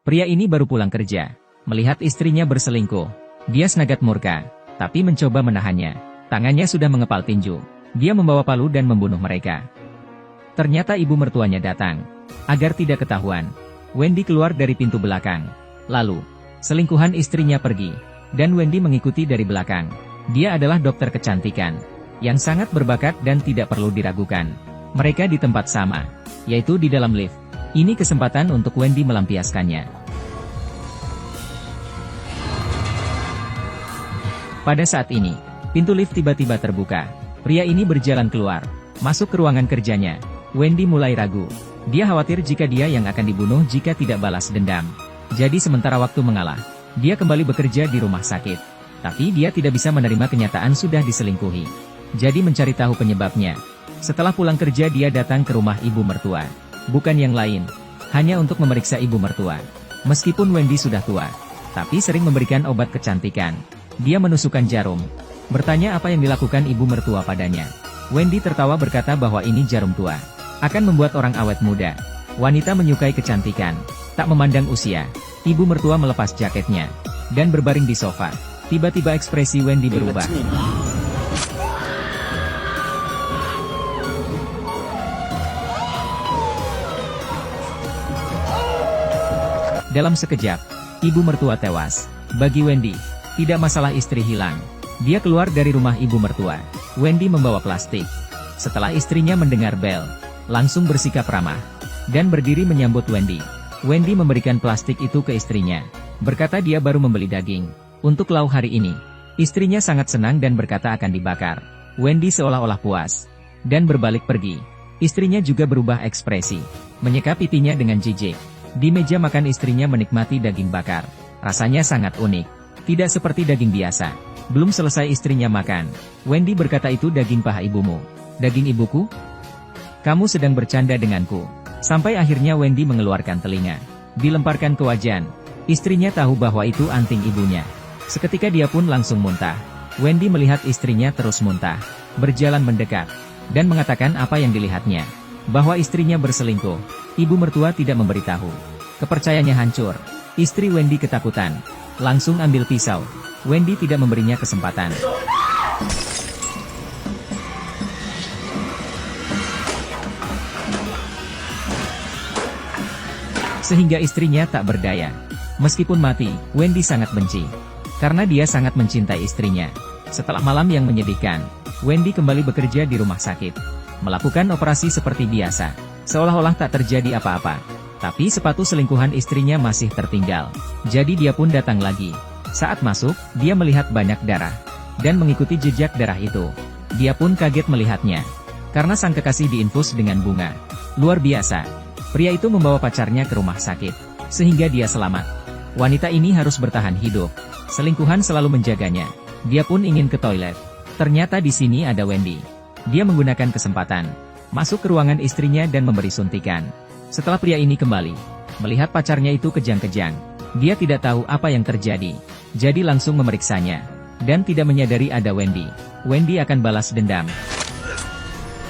Pria ini baru pulang kerja. Melihat istrinya berselingkuh, dia sangat murka, tapi mencoba menahannya. Tangannya sudah mengepal tinju. Dia membawa palu dan membunuh mereka. Ternyata ibu mertuanya datang. Agar tidak ketahuan, Wendy keluar dari pintu belakang. Lalu, selingkuhan istrinya pergi, dan Wendy mengikuti dari belakang. Dia adalah dokter kecantikan, yang sangat berbakat dan tidak perlu diragukan. Mereka di tempat sama, yaitu di dalam lift. Ini kesempatan untuk Wendy melampiaskannya. Pada saat ini, pintu lift tiba-tiba terbuka. Pria ini berjalan keluar, masuk ke ruangan kerjanya. Wendy mulai ragu. Dia khawatir jika dia yang akan dibunuh jika tidak balas dendam. Jadi sementara waktu mengalah, dia kembali bekerja di rumah sakit. Tapi dia tidak bisa menerima kenyataan sudah diselingkuhi. Jadi mencari tahu penyebabnya. Setelah pulang kerja dia datang ke rumah ibu mertua. Bukan yang lain, hanya untuk memeriksa ibu mertua. Meskipun Wendy sudah tua, tapi sering memberikan obat kecantikan. Dia menusukkan jarum, bertanya apa yang dilakukan ibu mertua padanya. Wendy tertawa berkata bahwa ini jarum tua, akan membuat orang awet muda. Wanita menyukai kecantikan, tak memandang usia. Ibu mertua melepas jaketnya, dan berbaring di sofa. Tiba-tiba ekspresi Wendy berubah. Dalam sekejap, ibu mertua tewas. Bagi Wendy, tidak masalah istri hilang. Dia keluar dari rumah ibu mertua. Wendy membawa plastik. Setelah istrinya mendengar bel, langsung bersikap ramah, dan berdiri menyambut Wendy. Wendy memberikan plastik itu ke istrinya. Berkata dia baru membeli daging untuk lauk hari ini. Istrinya sangat senang dan berkata akan dibakar. Wendy seolah-olah puas, dan berbalik pergi. Istrinya juga berubah ekspresi, menyeka pipinya dengan jijik. Di meja makan istrinya menikmati daging bakar. Rasanya sangat unik. Tidak seperti daging biasa. Belum selesai istrinya makan, Wendy berkata itu daging paha ibumu. Daging ibuku? Kamu sedang bercanda denganku. Sampai akhirnya Wendy mengeluarkan telinga. Dilemparkan ke wajan. Istrinya tahu bahwa itu anting ibunya. Seketika dia pun langsung muntah. Wendy melihat istrinya terus muntah. Berjalan mendekat. Dan mengatakan apa yang dilihatnya. Bahwa istrinya berselingkuh. Ibu mertua tidak memberitahu. Kepercayaannya hancur. Istri Wendy ketakutan. Langsung ambil pisau. Wendy tidak memberinya kesempatan. Sehingga istrinya tak berdaya. Meskipun mati, Wendy sangat benci. Karena dia sangat mencintai istrinya. Setelah malam yang menyedihkan, Wendy kembali bekerja di rumah sakit. Melakukan operasi seperti biasa. Seolah-olah tak terjadi apa-apa. Tapi sepatu selingkuhan istrinya masih tertinggal. Jadi dia pun datang lagi. Saat masuk, dia melihat banyak darah. Dan mengikuti jejak darah itu. Dia pun kaget melihatnya. Karena sang kekasih diinfus dengan bunga. Luar biasa. Pria itu membawa pacarnya ke rumah sakit. Sehingga dia selamat. Wanita ini harus bertahan hidup. Selingkuhan selalu menjaganya. Dia pun ingin ke toilet. Ternyata di sini ada Wendy. Dia menggunakan kesempatan. Masuk ke ruangan istrinya dan memberi suntikan. Setelah pria ini kembali, melihat pacarnya itu kejang-kejang. Dia tidak tahu apa yang terjadi. Jadi langsung memeriksanya. Dan tidak menyadari ada Wendy. Wendy akan balas dendam.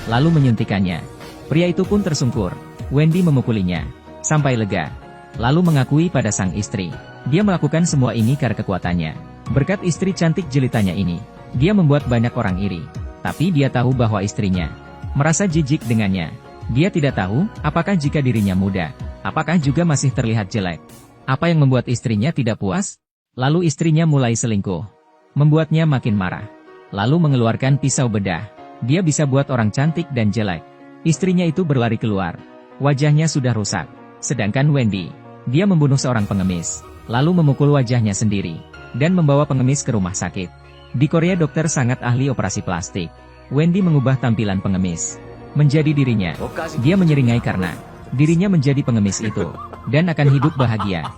Lalu menyuntikannya. Pria itu pun tersungkur. Wendy memukulinya. Sampai lega. Lalu mengakui pada sang istri. Dia melakukan semua ini karena kekuatannya. Berkat istri cantik jelitanya ini, dia membuat banyak orang iri. Tapi dia tahu bahwa istrinya merasa jijik dengannya. Dia tidak tahu, apakah jika dirinya muda, apakah juga masih terlihat jelek. Apa yang membuat istrinya tidak puas? Lalu istrinya mulai selingkuh. Membuatnya makin marah. Lalu mengeluarkan pisau bedah. Dia bisa buat orang cantik dan jelek. Istrinya itu berlari keluar. Wajahnya sudah rusak. Sedangkan Wendy, dia membunuh seorang pengemis. Lalu memukul wajahnya sendiri. Dan membawa pengemis ke rumah sakit. Di Korea dokter sangat ahli operasi plastik. Wendy mengubah tampilan pengemis menjadi dirinya. Dia menyeringai karena dirinya menjadi pengemis itu, dan akan hidup bahagia.